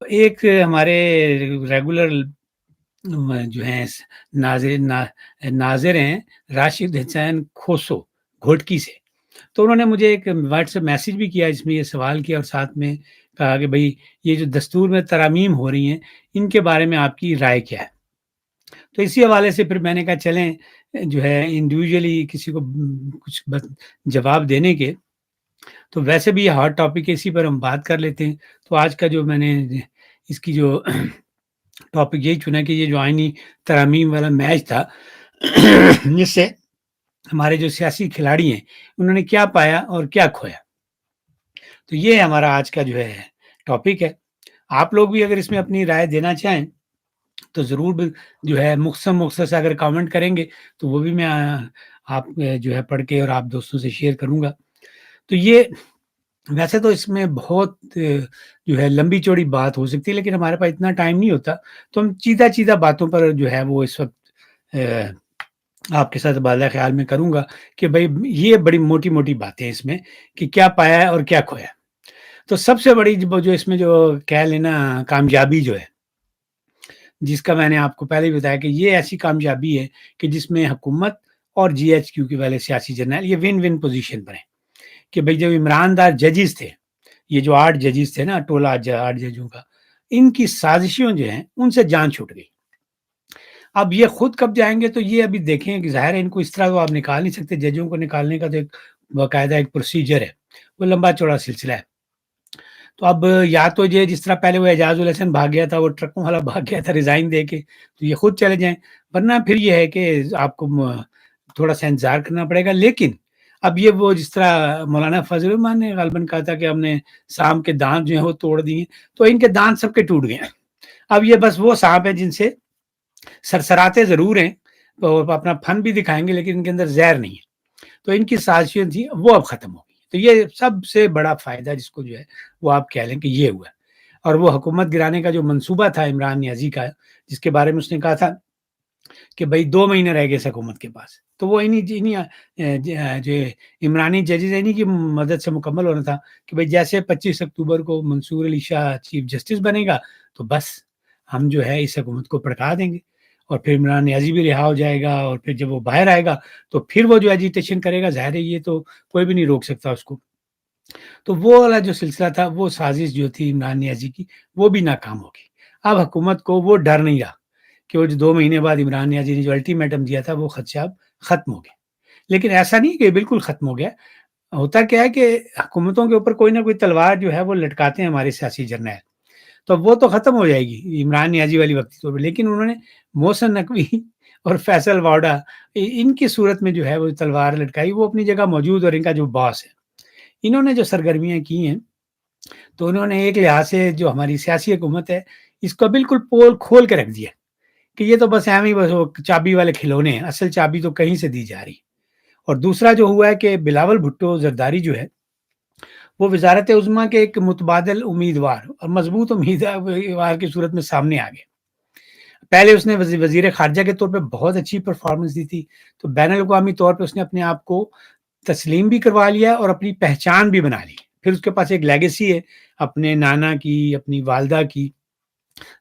ایک ہمارے ریگولر جو ہیں ناظر ہیں راشد حسین کھوسو گھوٹکی سے، تو انہوں نے مجھے ایک واٹس ایپ میسج بھی کیا جس میں یہ سوال کیا اور ساتھ میں کہا کہ بھائی یہ جو دستور میں ترامیم ہو رہی ہیں ان کے بارے میں آپ کی رائے کیا ہے؟ تو اسی حوالے سے پھر میں نے کہا چلیں جو ہے انڈیویجولی کسی کو کچھ جواب دینے کے، تو ویسے بھی یہ ہاٹ ٹاپک ہے، اسی پر ہم بات کر لیتے ہیں۔ تو آج کا جو میں نے اس کی جو ٹاپک یہی چنا کہ یہ جو آئینی ترامیم والا میچ تھا جس سے ہمارے جو سیاسی کھلاڑی ہیں انہوں نے کیا پایا اور کیا کھویا، تو یہ ہمارا آج کا جو ہے ٹاپک ہے۔ آپ لوگ بھی اگر اس میں اپنی رائے دینا چاہیں تو ضرور جو ہے مختصر سے اگر کامنٹ کریں گے تو وہ بھی میں آپ جو ہے پڑھ کے اور آپ دوستوں سے شیئر کروں گا۔ تو یہ ویسے تو اس میں بہت جو ہے لمبی چوڑی بات ہو سکتی ہے، لیکن ہمارے پاس اتنا ٹائم نہیں ہوتا، تو ہم چیدہ باتوں پر جو ہے وہ اس وقت آپ کے ساتھ بالا خیال میں کروں گا کہ بھائی یہ بڑی موٹی موٹی باتیں اس میں کہ کیا پایا ہے اور کیا کھویا۔ تو سب سے بڑی جو اس میں جو کہہ لینا کامیابی جو ہے، جس کا میں نے آپ کو پہلے بھی بتایا کہ یہ ایسی کامیابی ہے کہ جس میں حکومت اور جی ایچ کیو کے والے سیاسی جرنیل یہ ون ون پوزیشن پر ہیں کہ بھائی جب عمران دار ججز تھے، یہ جو 8 ججز تھے نا، ٹولہ 8 ججوں کا، ان کی سازشوں جو ہیں ان سے جان چھوٹ گئی۔ اب یہ خود کب جائیں گے تو یہ ابھی دیکھیں کہ ظاہر ہے ان کو اس طرح تو آپ نکال نہیں سکتے، ججوں کو نکالنے کا تو ایک باقاعدہ ایک پروسیجر ہے، وہ لمبا چوڑا سلسلہ ہے۔ تو اب یا تو یہ جس طرح پہلے وہ اعجاز الحسن بھاگ گیا تھا، وہ ٹرکوں والا بھاگ گیا تھا ریزائن دے کے، تو یہ خود چلے جائیں، ورنہ پھر یہ ہے کہ آپ کو تھوڑا سا انتظار کرنا پڑے گا۔ لیکن اب یہ وہ جس طرح مولانا فضل الرحمان نے غالباً کہا تھا کہ ہم نے سام کے دانت جو ہیں وہ توڑ دیے، تو ان کے دانت سب کے ٹوٹ گئے ہیں۔ اب یہ بس وہ سانپ ہیں جن سے سرسراتے ضرور ہیں، تو اپنا فن بھی دکھائیں گے لیکن ان کے اندر زہر نہیں ہے، تو ان کی سازشیں تھیں وہ اب ختم ہو گئی۔ تو یہ سب سے بڑا فائدہ جس کو جو ہے وہ آپ کہہ لیں کہ یہ ہوا ہے۔ اور وہ حکومت گرانے کا جو منصوبہ تھا عمران نیازی کا، جس کے بارے میں اس نے کہا تھا کہ بھائی 2 مہینے رہ گئے اس حکومت کے پاس، تو وہ انہیں جو عمرانی ججز انہیں کی مدد سے مکمل ہونا تھا کہ بھئی جیسے 25 اکتوبر کو منصور علی شاہ چیف جسٹس بنے گا تو بس ہم جو ہے اس حکومت کو پڑکا دیں گے، اور پھر عمران نیازی بھی رہا ہو جائے گا، اور پھر جب وہ باہر آئے گا تو پھر وہ جو ایجیٹیشن کرے گا، ظاہر ہے یہ تو کوئی بھی نہیں روک سکتا اس کو۔ تو وہ والا جو سلسلہ تھا، وہ سازش جو تھی عمران نیازی کی، وہ بھی ناکام ہوگی۔ اب حکومت کو وہ ڈر نہیں رہا کہ وہ جو 2 مہینے بعد عمران نیازی نے جو الٹیمیٹم دیا تھا وہ خدشات ختم ہو گئے۔ لیکن ایسا نہیں کہ بالکل ختم ہو گیا، ہوتا کیا ہے کہ حکومتوں کے اوپر کوئی نہ کوئی تلوار جو ہے وہ لٹکاتے ہیں ہمارے سیاسی جرنیل، تو وہ تو ختم ہو جائے گی عمران نیازی والی وقتی طور پہ، لیکن انہوں نے محسن نقوی اور فیصل واڈا ان کی صورت میں جو ہے وہ تلوار لٹکائی، وہ اپنی جگہ موجود اور ان کا جو باس ہے، انہوں نے جو سرگرمیاں کی ہیں تو انہوں نے ایک لحاظ سے جو ہماری سیاسی حکومت ہے اس کو بالکل پول کھول کے رکھ دیا کہ یہ تو بس ایویں بس وہ چابی والے کھلونے ہیں، اصل چابی تو کہیں سے دی جا رہی۔ اور دوسرا جو ہوا ہے کہ بلاول بھٹو زرداری جو ہے وہ وزارت عظمیٰ کے ایک متبادل امیدوار اور مضبوط امیدوار کی صورت میں سامنے آ گئے۔ پہلے اس نے وزیر خارجہ کے طور پہ بہت اچھی پرفارمنس دی تھی، تو بین الاقوامی طور پہ اس نے اپنے آپ کو تسلیم بھی کروا لیا اور اپنی پہچان بھی بنا لی۔ پھر اس کے پاس ایک لیگیسی ہے اپنے نانا کی، اپنی والدہ کی۔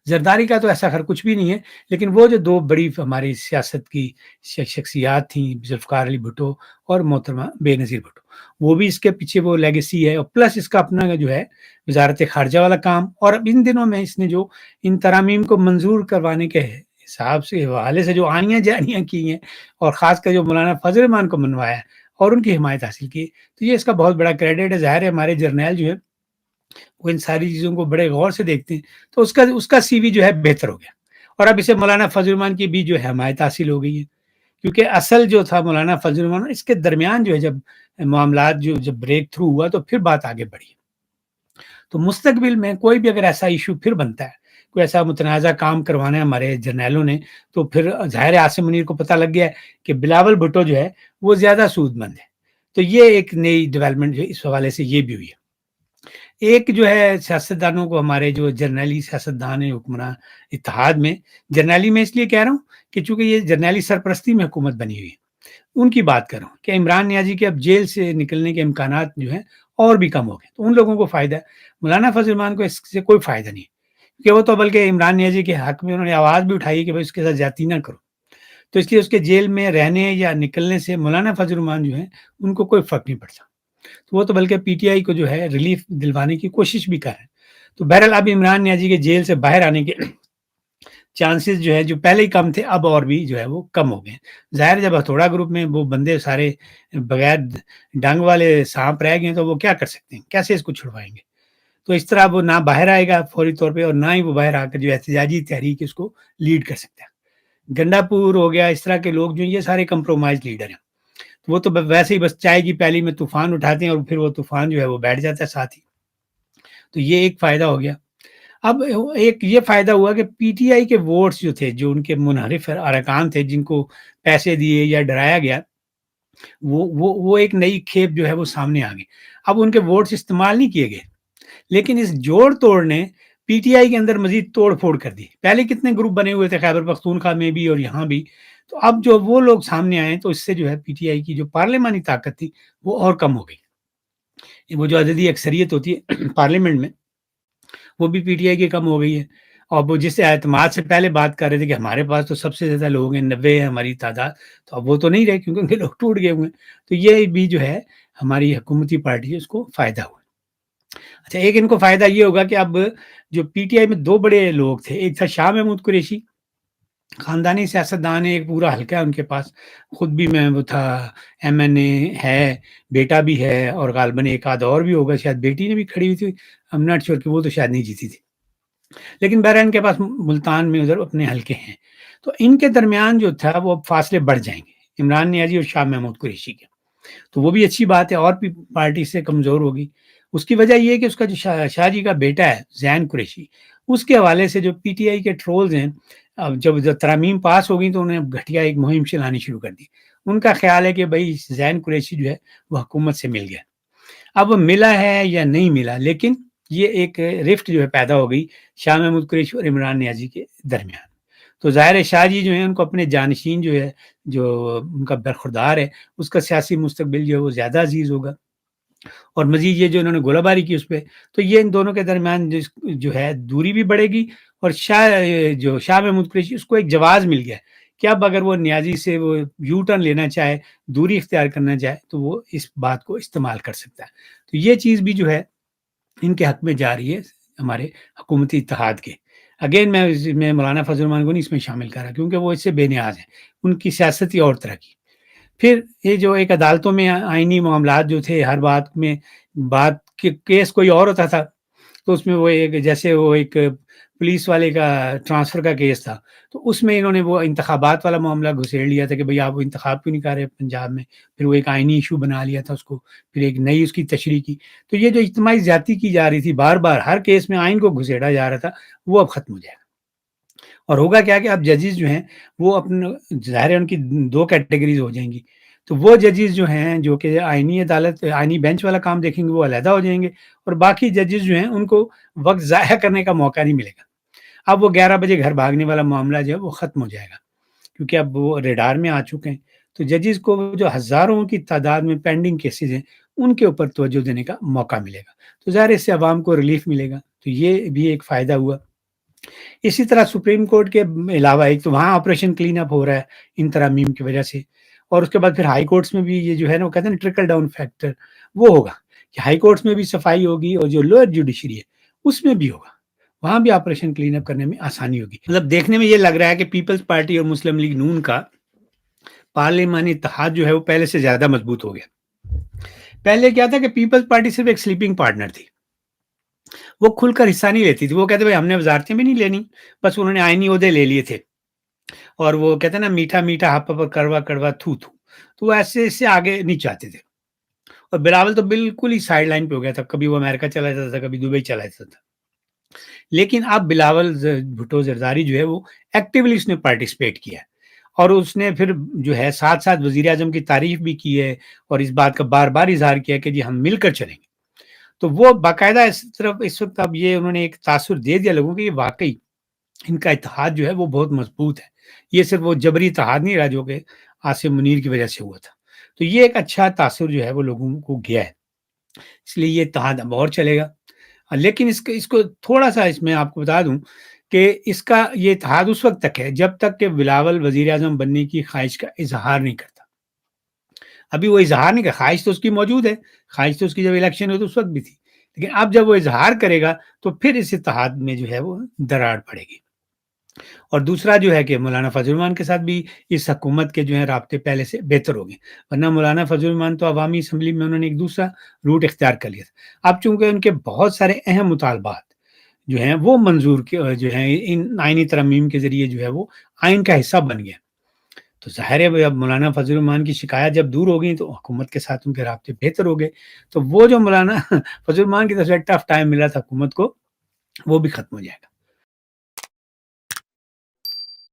زرداری کا تو ایسا خیر کچھ بھی نہیں ہے، لیکن وہ جو 2 بڑی ہماری سیاست کی شخصیات تھیں، ذوالفقار علی بھٹو اور محترمہ بے نظیر بھٹو، وہ بھی اس کے پیچھے وہ لیگیسی ہے، اور پلس اس کا اپنا جو ہے وزارت خارجہ والا کام، اور اب ان دنوں میں اس نے جو ان ترامیم کو منظور کروانے کے حساب سے حوالے سے جو آنیاں جانیاں کی ہیں، اور خاص کر جو مولانا فضل الرحمان کو منوایا ہے اور ان کی حمایت حاصل کی، تو یہ اس کا بہت بڑا کریڈٹ ہے۔ ظاہر ہے ہمارے جرنیل جو ہے وہ ان ساری چیزوں کو بڑے غور سے دیکھتے ہیں، تو اس کا سی وی جو ہے بہتر ہو گیا، اور اب اسے مولانا فضل الرحمان کی بھی جو ہے حمایت حاصل ہو گئی ہے، کیونکہ اصل جو تھا مولانا فضل الرحمان، اس کے درمیان جو ہے جب معاملات جب بریک تھرو ہوا تو پھر بات آگے بڑھی۔ تو مستقبل میں کوئی بھی اگر ایسا ایشو پھر بنتا ہے، کوئی ایسا متنازع کام کروانا ہے ہمارے جرنیلوں نے، تو پھر ظاہر ہے عاصم منیر کو پتہ لگ گیا ہے کہ بلاول بھٹو جو ہے وہ زیادہ سود مند ہے۔ تو یہ ایک نئی ڈیولپمنٹ جو اس حوالے سے یہ بھی ہوئی ہے۔ ایک جو ہے سیاستدانوں کو، ہمارے جو جرنیلی سیاستدان ہیں حکمراں اتحاد میں، جرنیلی میں اس لیے کہہ رہا ہوں کہ چونکہ یہ جرنیلی سرپرستی میں حکومت بنی ہوئی ہے، ان کی بات کر رہا ہوں کہ عمران نیازی کے اب جیل سے نکلنے کے امکانات جو ہیں اور بھی کم ہو گئے، تو ان لوگوں کو فائدہ ہے۔ مولانا فضل الرحمان کو اس سے کوئی فائدہ نہیں، کہ وہ تو بلکہ عمران نیازی کے حق میں انہوں نے آواز بھی اٹھائی کہ بھائی اس کے ساتھ زیادتی نہ کرو، تو اس لیے اس کے جیل میں رہنے یا نکلنے سے مولانا فضل الرحمان جو ہیں ان کو کوئی فرق نہیں پڑتا، تو وہ تو بلکہ پی ٹی آئی کو جو ہے ریلیف دلوانے کی کوشش بھی کر رہے ہیں۔ تو بہرحال اب عمران نیازی کے جیل سے باہر آنے کے چانسز جو ہے جو پہلے ہی کم تھے اب اور بھی جو ہے وہ کم ہو گئے ہیں۔ ظاہر ہے جب ہتھوڑا گروپ میں وہ بندے سارے بغیر ڈنگ والے سانپ رہ گئے ہیں تو وہ کیا کر سکتے ہیں، کیسے اس کو چھڑوائیں گے؟ تو اس طرح وہ نہ باہر آئے گا فوری طور پہ اور نہ ہی وہ باہر آ کر جو احتجاجی تحریک اس کو لیڈ کر سکتا ہے۔ گنڈا پور ہو گیا، اس طرح کے لوگ جو ہیں یہ سارے کمپرومائز لیڈر ہیں، تو وہ تو ویسے ہی بس چائے کی پیالی میں طوفان اٹھاتے ہیں اور پھر وہ طوفان جو ہے وہ بیٹھ جاتا ہے ساتھ ہی، تو یہ ایک فائدہ ہو گیا۔ اب ایک یہ فائدہ ہوا کہ پی ٹی آئی کے ووٹس جو تھے، جو ان کے منحرف ارکان تھے جن کو پیسے دیے یا ڈرایا گیا، وہ ایک نئی کھیپ جو ہے وہ سامنے آ گئی۔ اب ان کے ووٹس استعمال نہیں کیے گئے، لیکن اس جوڑ توڑ نے پی ٹی آئی کے اندر مزید توڑ پھوڑ کر دی۔ پہلے کتنے گروپ بنے ہوئے تھے خیبر پختونخوا میں بھی اور یہاں بھی، تو اب جو وہ لوگ سامنے آئے تو اس سے جو ہے پی ٹی آئی کی جو پارلیمانی طاقت تھی وہ اور کم ہو گئی۔ وہ جو عددی اکثریت ہوتی ہے پارلیمنٹ میں وہ بھی پی ٹی آئی کی کم ہو گئی ہے، اور وہ جس اعتماد سے پہلے بات کر رہے تھے کہ ہمارے پاس تو سب سے زیادہ لوگ ہیں، 90 ہے ہماری تعداد، تو اب وہ تو نہیں رہے کیونکہ ان کے لوگ ٹوٹ گئے ہوئے ہیں۔ تو یہ بھی جو ہے ہماری حکومتی پارٹی ہے اس کو فائدہ ہوا۔ اچھا، ایک ان کو فائدہ یہ ہوگا کہ اب جو پی ٹی آئی میں دو بڑے لوگ تھے، ایک تھا شاہ محمود قریشی، خاندانی سیاستدان ہے، ایک پورا حلقہ ہے ان کے پاس، خود بھی میں وہ تھا ایم این اے ہے، بیٹا بھی ہے اور غالباً ایک آدھ اور بھی ہوگا، شاید بیٹی نے بھی کھڑی ہوئی تھی، ایم ناٹ شیور کہ وہ تو شاید نہیں جیتی تھی، لیکن بہرحال ان کے پاس ملتان میں ادھر اپنے حلقے ہیں۔ تو ان کے درمیان جو تھا وہ اب فاصلے بڑھ جائیں گے، عمران نیازی اور شاہ محمود قریشی کے، تو وہ بھی اچھی بات ہے، اور بھی پارٹی سے کمزور ہوگی۔ اس کی وجہ یہ ہے کہ اس کا جو شاہ جی کا بیٹا ہے زین قریشی، اس کے حوالے سے جو پی ٹی آئی کے ٹرولز ہیں، اب جب ترامیم پاس ہو گئی تو انہوں نے گھٹیا ایک مہم چلانی شروع کر دی۔ ان کا خیال ہے کہ بھائی زین قریشی جو ہے وہ حکومت سے مل گیا، اب وہ ملا ہے یا نہیں ملا، لیکن یہ ایک رفٹ جو ہے پیدا ہو گئی شاہ محمود قریشی اور عمران نیازی کے درمیان۔ تو ظاہر ہے شاہ جی جو ہیں ان کو اپنے جانشین جو ہے، جو ان کا برخوردار ہے، اس کا سیاسی مستقبل جو ہے وہ زیادہ عزیز ہوگا، اور مزید یہ جو انہوں نے گولہ باری کی اس پہ، تو یہ ان دونوں کے درمیان جو ہے دوری بھی بڑھے گی، اور جو شاہ محمود قریشی اس کو ایک جواز مل گیا کہ اب اگر وہ نیازی سے وہ یو ٹرن لینا چاہے، دوری اختیار کرنا چاہے، تو وہ اس بات کو استعمال کر سکتا ہے۔ تو یہ چیز بھی جو ہے ان کے حق میں جا رہی ہے ہمارے حکومتی اتحاد کے۔ اگین میں مولانا فضل الرحمان کو نہیں اس میں شامل کر رہا کیونکہ وہ اس سے بے نیاز ہیں، ان کی سیاست ہی اور طرح کی۔ پھر یہ جو ایک عدالتوں میں آئینی معاملات جو تھے، ہر بات میں کیس کوئی اور ہوتا تھا، تو اس میں وہ ایک جیسے وہ ایک پولیس والے کا ٹرانسفر کا کیس تھا، تو اس میں انہوں نے وہ انتخابات والا معاملہ گھسیڑ لیا تھا کہ بھئی آپ وہ انتخاب کیوں نہیں کر رہے پنجاب میں، پھر وہ ایک آئینی ایشو بنا لیا تھا اس کو، پھر ایک نئی اس کی تشریح کی۔ تو یہ جو اجتماعی زیادتی کی جا رہی تھی، بار بار ہر کیس میں آئین کو گھسیڑا جا رہا تھا، وہ اب ختم ہو جائے گا۔ اور ہوگا کیا کہ اب ججز جو ہیں وہ اپنے ظاہر ہے ان کی دو کیٹیگریز ہو جائیں گی، تو وہ ججز جو ہیں جو کہ آئینی عدالت آئینی بینچ والا کام دیکھیں گے وہ علیحدہ ہو جائیں گے، اور باقی ججز جو ہیں ان کو وقت ضائع کرنے کا موقع نہیں ملے گا۔ اب وہ 11 بجے گھر بھاگنے والا معاملہ جو ہے وہ ختم ہو جائے گا، کیونکہ اب وہ ریڈار میں آ چکے ہیں، تو ججز کو جو ہزاروں کی تعداد میں پینڈنگ کیسز ہیں ان کے اوپر توجہ دینے کا موقع ملے گا، تو ظاہر اس سے عوام کو ریلیف ملے گا، تو یہ بھی ایک فائدہ ہوا۔ اسی طرح سپریم کورٹ کے علاوہ ایک تو وہاں آپریشن کلین اپ ہو رہا ہے ان ترامیم کی وجہ سے، اور اس کے بعد پھر ہائی کورٹس میں بھی یہ جو ہے نا وہ کہتے ہیں ٹرکل ڈاؤن فیکٹر وہ ہوگا کہ ہائی کورٹس میں بھی صفائی ہوگی، اور جو لوئر جوڈیشری ہے اس میں بھی ہوگا، وہاں بھی آپریشن کلین اپ کرنے میں آسانی ہوگی۔ مطلب دیکھنے میں یہ لگ رہا ہے کہ پیپلز پارٹی اور مسلم لیگ نون کا پارلیمانی اتحاد جو ہے وہ پہلے سے زیادہ مضبوط ہو گیا۔ پہلے کیا تھا کہ پیپلز پارٹی صرف ایک سلیپنگ پارٹنر تھی، وہ کھل کر حصہ نہیں لیتی تھی، وہ کہتے بھائی ہم نے وزارتیں بھی نہیں لینی، بس انہوں نے آئینی عہدے لے لیے تھے، اور وہ کہتے ہیں نا میٹھا میٹا ہپ پر کڑوا کڑوا تھو تھو، تو وہ ایسے اس سے آگے نہیں چاہتے تھے، اور بلاول تو بالکل ہی سائڈ لائن پہ ہو گیا تھا، کبھی وہ امریکہ چلا جاتا تھا، کبھی دبئی چلا جاتا تھا، لیکن اب بلاول بھٹو زرداری جو ہے وہ ایکٹیولی اس نے پارٹیسپیٹ کیا ہے، اور اس نے پھر جو ہے ساتھ ساتھ وزیر اعظم کی تعریف بھی کی ہے، اور اس بات کا بار بار اظہار کیا کہ جی ہم مل کر چلیں گے، تو وہ باقاعدہ اس وقت اب یہ انہوں نے ایک تاثر دے دیا لوگوں کو، یہ واقعی ان کا اتحاد جو ہے وہ بہت مضبوط ہے، یہ صرف وہ جبری اتحاد نہیں رہا جو کہ عاصم منیر کی وجہ سے ہوا تھا، تو یہ ایک اچھا تاثر جو ہے وہ لوگوں کو گیا ہے، اس لیے یہ اتحاد اب اور چلے گا۔ لیکن اس کو تھوڑا-سا اس میں آپ کو بتا دوں کہ اس کا یہ اتحاد اس وقت تک ہے جب تک کہ بلاول وزیر اعظم بننے کی خواہش کا اظہار نہیں کرتا۔ ابھی وہ اظہار نہیں کر خواہش تو اس کی موجود ہے، خواہش تو اس کی جب الیکشن ہوئی تو اس وقت بھی تھی، لیکن اب جب وہ اظہار کرے گا تو پھر اس اتحاد میں جو ہے وہ دراڑ پڑے گی۔ اور دوسرا جو ہے کہ مولانا فضل الرحمان کے ساتھ بھی اس حکومت کے جو ہیں رابطے پہلے سے بہتر ہو گئے، ورنہ مولانا فضل الرحمان تو عوامی اسمبلی میں انہوں نے ایک دوسرا روٹ اختیار کر لیا تھا۔ اب چونکہ ان کے بہت سارے اہم مطالبات جو ہیں وہ منظور جو ہیں ان آئینی ترامیم کے ذریعے جو ہے وہ آئین کا حصہ بن گیا، تو ظاہر ہے اب مولانا فضل الرحمان کی شکایت جب دور ہو گئی تو حکومت کے ساتھ ان کے رابطے بہتر ہو گئے، تو وہ جو مولانا فضل الرحمان کی طرف سے ٹف ٹائم ملا تھا حکومت کو وہ بھی ختم ہو جائے گا۔